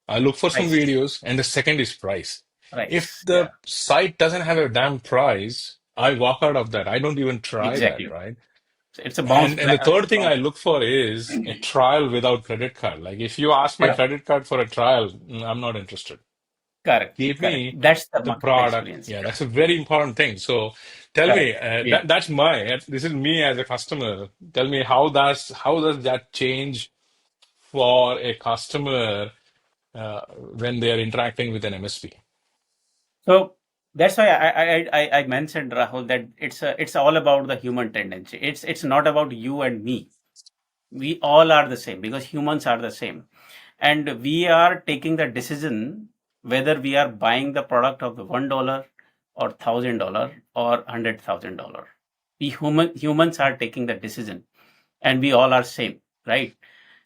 I look for some Price, videos, and the second is price. If price, the yeah, site doesn't have a damn price, I walk out of that. I don't even try that, exactly. right? So it's a bounce And back. the third thing I look for is a trial without credit card. Like if you ask my Yeah, credit card for a trial, I'm not interested. correct, Give correct. me That's the the marketplace product. experience. Yeah, that's a very important thing. So tell Correct. me, Yeah. this is me as a customer. Tell me how does that change for a customer when they are interacting with an MSP? So that's why I mentioned, Rahul, that it's all about the human tendency. It's not about you and me. We all are the same because humans are the same, and we are taking the decision whether we are buying the product of the $1 or $1,000 or $100,000. We humans are taking the decision, and we all are same, right?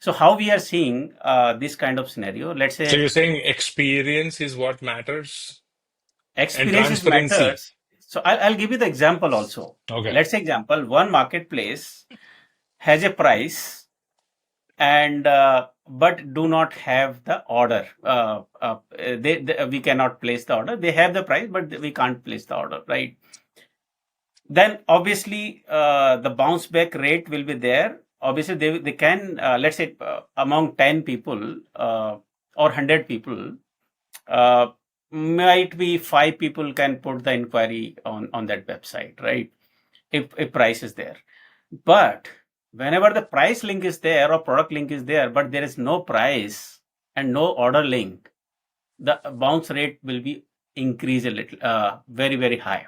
So how we are seeing this kind of scenario, let's So say you're saying experience is what matters and experiences transparency. matters. So I'll give you the example also. Okay. Let's say example, one marketplace has a price and but do not have the order. We cannot place the order. They have the price, but we can't place the order, right? Then obviously the bounce back rate will be there. Obviously they can let's say among 10 people or 100 people, uh, might be 5 people can put the inquiry on that website, right? If price is there. But whenever the price link is there or product link is there, but there is no price and no order link, the bounce rate will be increase a little, very very high.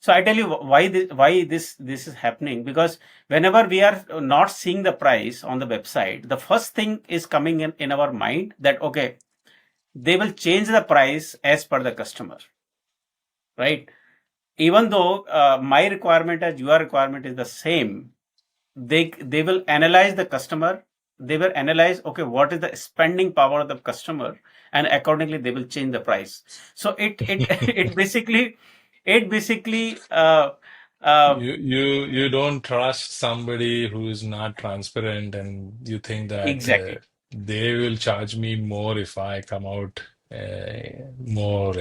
So I tell you why this is happening, because whenever we are not seeing the price on the website, the first thing is coming in our mind that okay, they will change the price as per the customer, right? Even though my requirement as your requirement is the same, they will analyze the customer. They will analyze okay, what is the spending power of the customer, and accordingly they will change the price. So it it basically uh, You don't trust somebody who is not transparent, and you think that exactly they will charge me more if I come out more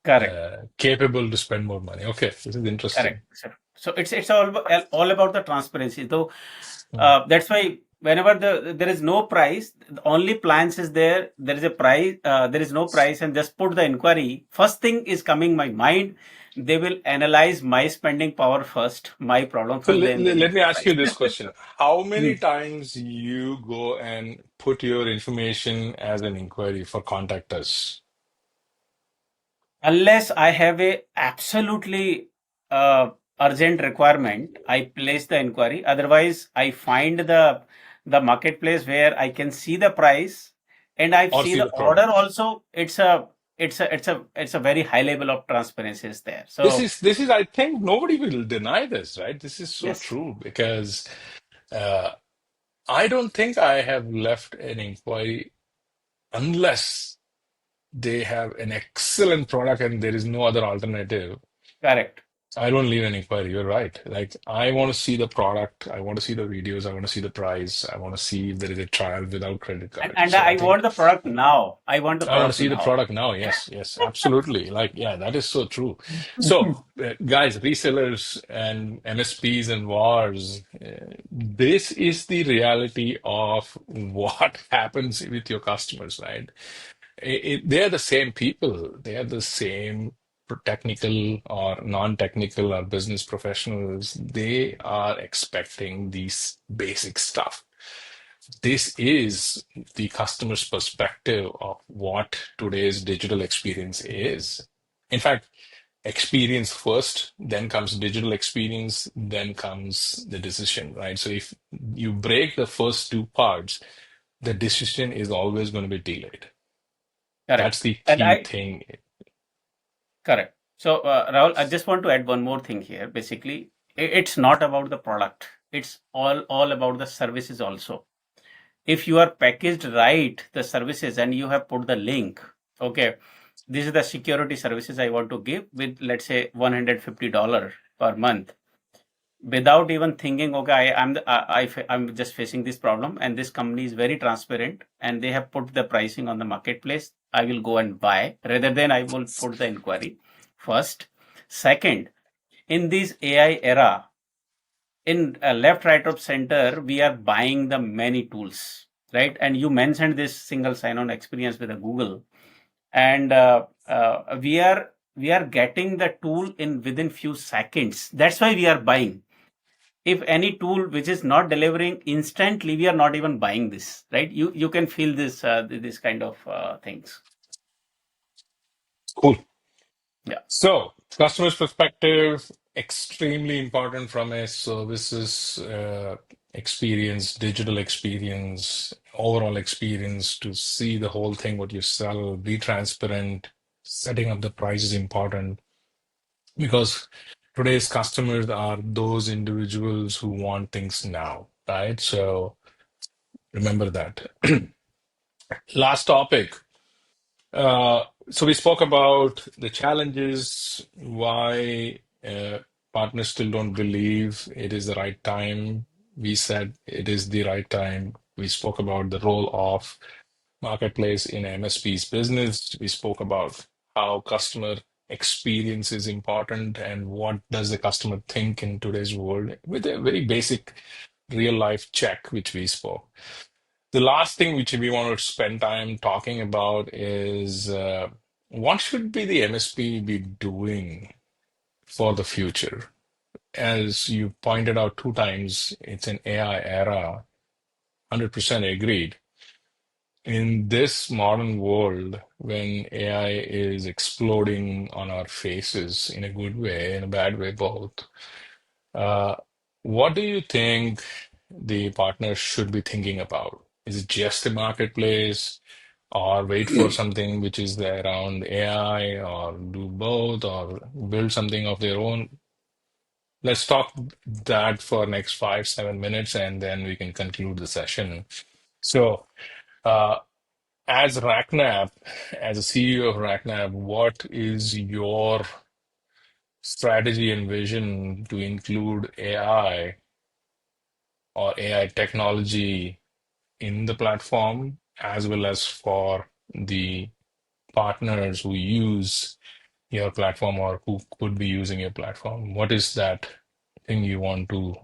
correct. capable to spend more money. Okay, this is Correct, interesting. sir. So it's all about the transparency. So Hmm. that's why whenever there is no price, the only plans is there. There is a price. There is no price, and just put the inquiry. First thing is coming my mind. They will analyze my spending power first, my problem So first. Then they will let me put ask you price. this question. How Hmm. many times you go and put your information as an inquiry for contact us? Unless I have a absolutely urgent requirement, I place the inquiry. Otherwise, I find the marketplace where I can see the price, and I Or see see the the order product? also. It's a very high level of transparency is there. This So is this is I think nobody will deny this, right? This is so yes, true because uh, I don't think I have left an inquiry unless they have an excellent product and there is no other alternative. correct. I don't leave an inquiry. You're right. Like, I want to see the product. I want to see the videos. I want to see the price. I want to see if there is a trial without credit And, card. and So I I think want the product now. I want the I want to product see the now. product now. Yes, yes, absolutely. Like, yeah, that is so true. So, guys, resellers and MSPs and VARs, this is the reality of what happens with your customers, right? They're the same people. They are the same technical or non-technical or business professionals. They are expecting these basic stuff. This is the customer's perspective of what today's digital experience is. In fact, experience first, then comes digital experience, then comes the decision, right? So if you break the first two parts, the decision is always going to be delayed. Correct. That's the And key I thing. correct. So Rahul, I just want to add one more thing here. Basically, it's not about the product. It's all about the services also. If you are packaged right the services and you have put the link, okay, this is the security services I want to give with let's say $150 per month, without even thinking okay, I'm just facing this problem and this company is very transparent and they have put the pricing on the marketplace, I will go and buy rather than I will put the inquiry first. Second, in this AI era, in left, right, or center, we are buying the many tools, right? And you mentioned this single sign-on experience with the Google, and we are getting the tool in within few seconds. That's why we are buying. If any tool which is not delivering instantly, we are not even buying this, right? You can feel this kind of things. Cool. Yeah, So, customer's perspective, extremely important from a services experience, digital experience, overall experience to see the whole thing, what you sell, be transparent. Setting up the price is important because today's customers are those individuals who want things now, right? So, remember that. Last topic. So we spoke about the challenges, why partners still don't believe it is the right time. We said it is the right time. We spoke about the role of marketplace in MSP's business. We spoke about how customer experience is important and what does the customer think in today's world with a very basic real life check, which we spoke. The last thing which we want to spend time talking about is what should be the MSP be doing for the future? as you pointed out two times, it's an AI era. 100% agreed. In this modern world, when AI is exploding on our faces in a good way, in a bad way, both, uh, what do you think the partners should be thinking about? Is it just the marketplace, or wait for something which is there around AI, or do both, or build something of their own? Let's talk that for next 5, 7 minutes, and then we can conclude the session. So, uh, as RackNap, as a CEO of RackNap, what is your strategy and vision to include AI or AI technology in the platform, as well as for the partners who use your platform or who could be using your platform? What is that thing you want to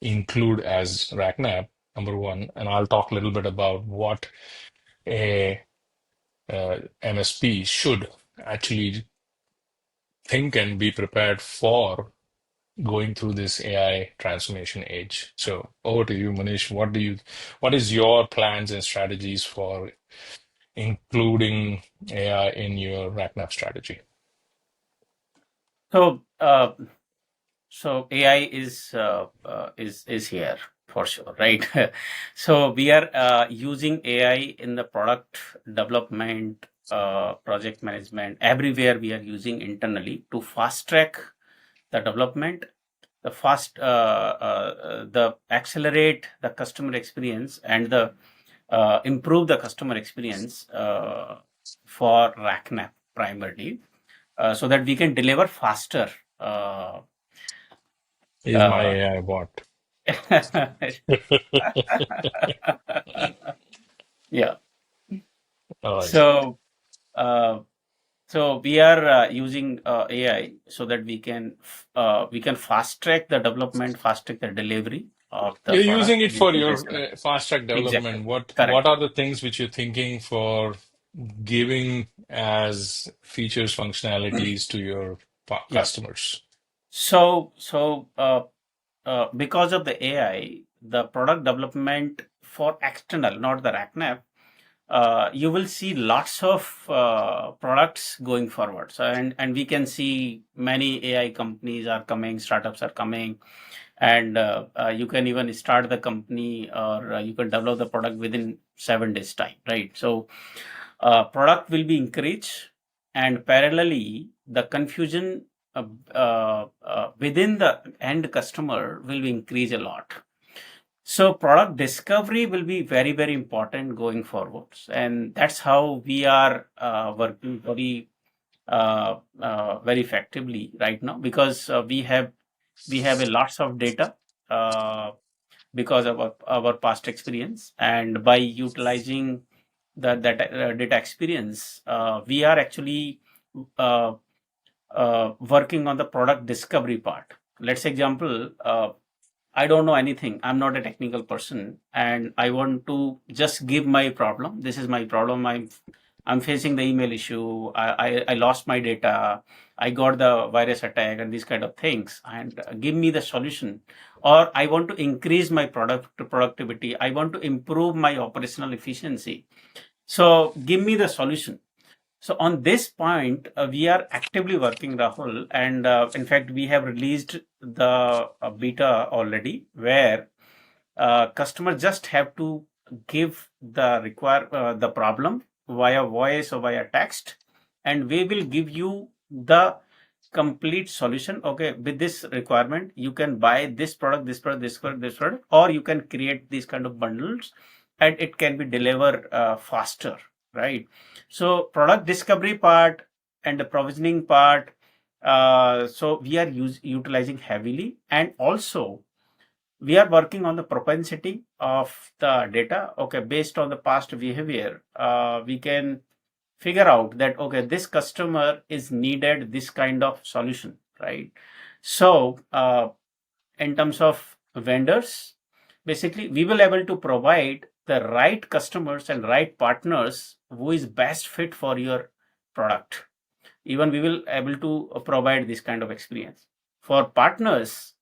include as RackNap, number one? And I'll talk a little bit about what a MSP should actually think and be prepared for going through this AI transformation age. So over to you, Manish. What is your plans and strategies for including AI in your RackNap strategy? So, so AI is here for sure, right? So we are using AI in the product development, project management, everywhere we are using internally to fast track the development, the accelerate the customer experience, and the improve the customer experience for RackNap primarily, so that we can deliver faster. Uh, Is my uh, AI bot? yeah. All right. So, uh, so we are using AI so that we can fast track the development, fast track the delivery of the You're product, using it and for improve the your service. fast track Exactly. development. What Correct. are the things which you're thinking for giving as features, functionalities to your Yeah. customers? So, because of the AI, the product development for external, not the RackNav, you will see lots of products going forward. So, and we can see many AI companies are coming, startups are coming, and you can even start the company, or you can develop the product within 7 days time, right? So, product will be encouraged, and parallelly, the confusion within the end customer will increase a lot. So product discovery will be very, very important going forwards, and that's how we are working very effectively right now, because we have a lots of data, uh, because of our past experience, and by utilizing that data experience, we are actually uh, working on the product discovery part. Let's say example, I don't know anything. I'm not a technical person, and I want to just give my problem. This is my problem. I'm facing the email issue. I lost my data. I got the virus attack and these kind of things. And give me the solution. Or I want to increase my productivity. I want to improve my operational efficiency. So give me the solution. So on this point, we are actively working, Rahul, and in fact, we have released the beta already, where customers just have to give the problem via voice or via text, and we will give you the complete solution. Okay, with this requirement, you can buy this product, this product, this product, this product, or you can create these kind of bundles, and it can be delivered faster, right? So product discovery part and the provisioning part, so we are utilizing heavily, and also we are working on the propensity of the data. Okay, based on the past behavior, we can figure out that, okay, this customer is needed this kind of solution, right? So in terms of vendors, basically we will able to provide the right customers and right partners who is best fit for your product. Even we will able to provide this kind of experience. For partners,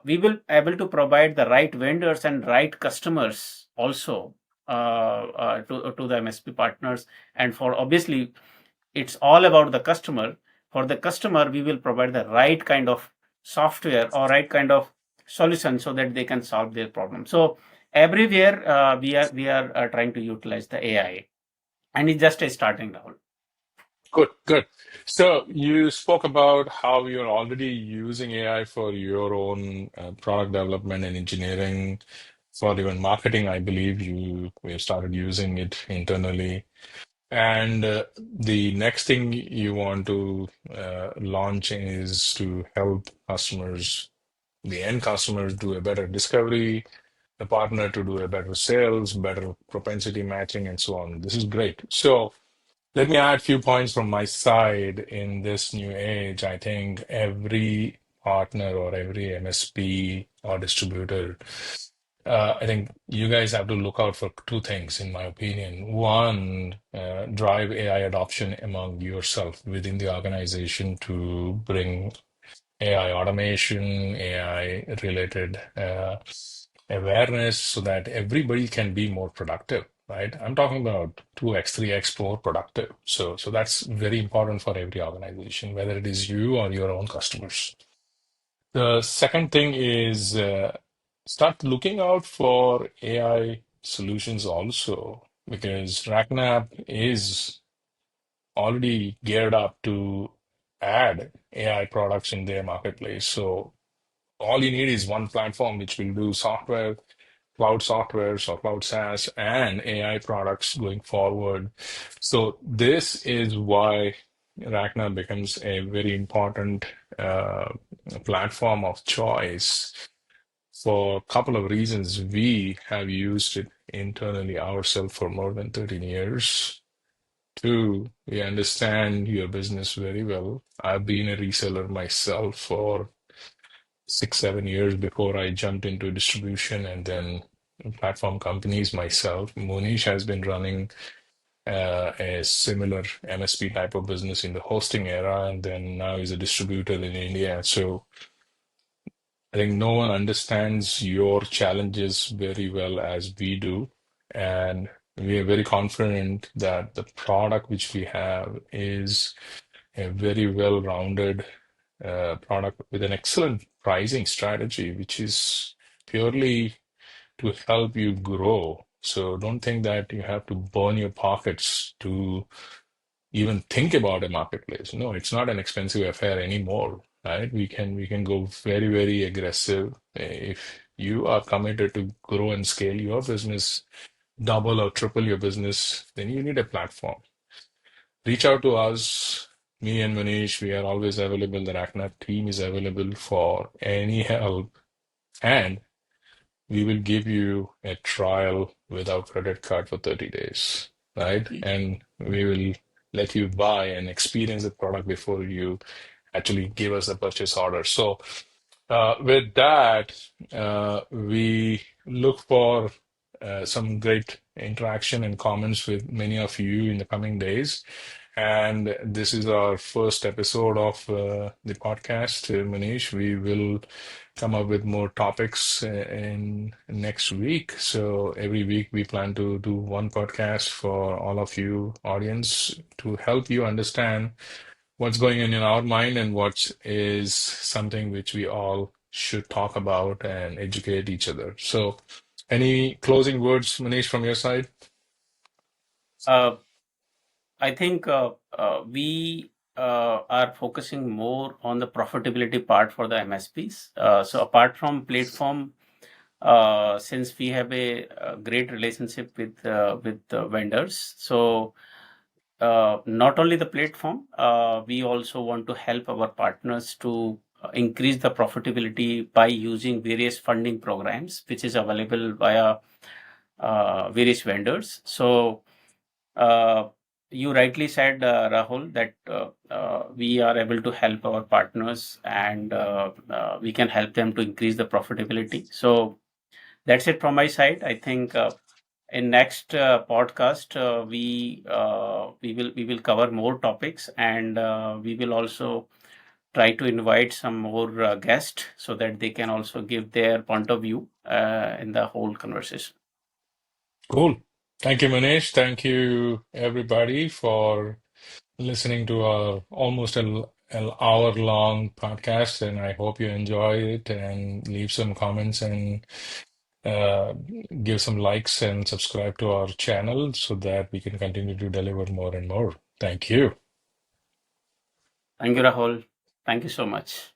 we will able to provide the right vendors and right customers also to the MSP partners. And for obviously, it's all about the customer. For the customer, we will provide the right kind of software or right kind of solution so that they can solve their problem. So everywhere we are trying to utilize the AI, and it's just a starting level. Good, good. So you spoke about how you're already using AI for your own product development and engineering, for even marketing. I believe we have started using it internally. And the next thing you want to launch is to help customers, the end customers, do a better discovery, the partner to do a better sales, better propensity matching, and so on. This is great. So let me add a few points from my side. In this new age, I think every partner or every MSP or distributor, I think you guys have to look out for two things, in my opinion. One, drive AI adoption among yourself within the organization to bring AI automation, AI related awareness so that everybody can be more productive, right? I'm talking about 2x, 3x more productive. So that's very important for every organization, whether it is you or your own customers. The second thing is start looking out for AI solutions also, because RackNap is already geared up to add AI products in their marketplace. So all you need is one platform which will do software, cloud softwares or cloud SaaS, and AI products going forward. So this is why RackNap becomes a very important uh, platform of choice for a couple of reasons. We have used it internally ourselves for more than 13 years. Two, we understand your business very well. I've been a reseller myself for 6, 7 years before I jumped into distribution and then platform companies myself. Munesh has been running a similar MSP type of business in the hosting era, and then now he's a distributor in India. So I think no one understands your challenges very well as we do. And we are very confident that the product which we have is a very well-rounded product with an excellent pricing strategy, which is purely to help you grow. So don't think that you have to burn your pockets to even think about a marketplace. No, it's not an expensive affair anymore, right? We can go very, very aggressive. If you are committed to grow and scale your business, double or triple your business, then you need a platform. Reach out to us, me and Manish. We are always available. The RackNap team is available for any help, and we will give you a trial without credit card for 30 days, right? And we will let you buy and experience the product before you actually give us the purchase order. So with that, we look for some great interaction and comments with many of you in the coming days. And this is our first episode of the podcast, Manish. We will come up with more topics in next week. So every week we plan to do one podcast for all of you audience to help you understand what's going on in our mind and what is something which we all should talk about and educate each other. So, any closing words, Manish, from your side? Uh, I think we are focusing more on the profitability part for the MSPs. So apart from platform, since we have a great relationship with the vendors, so not only the platform, we also want to help our partners to increase the profitability by using various funding programs, which is available via various vendors. So uh, you rightly said, Rahul, that we are able to help our partners and we can help them to increase the profitability. So that's it from my side. I think in next podcast we will cover more topics, and we will also try to invite some more guests so that they can also give their point of view in the whole conversation. Cool. Thank you, Munesh. Thank you, everybody, for listening to our almost an hour-long podcast. And I hope you enjoy it and leave some comments and uh, give some likes and subscribe to our channel so that we can continue to deliver more and more. Thank you. Thank you, Rahul. Thank you so much.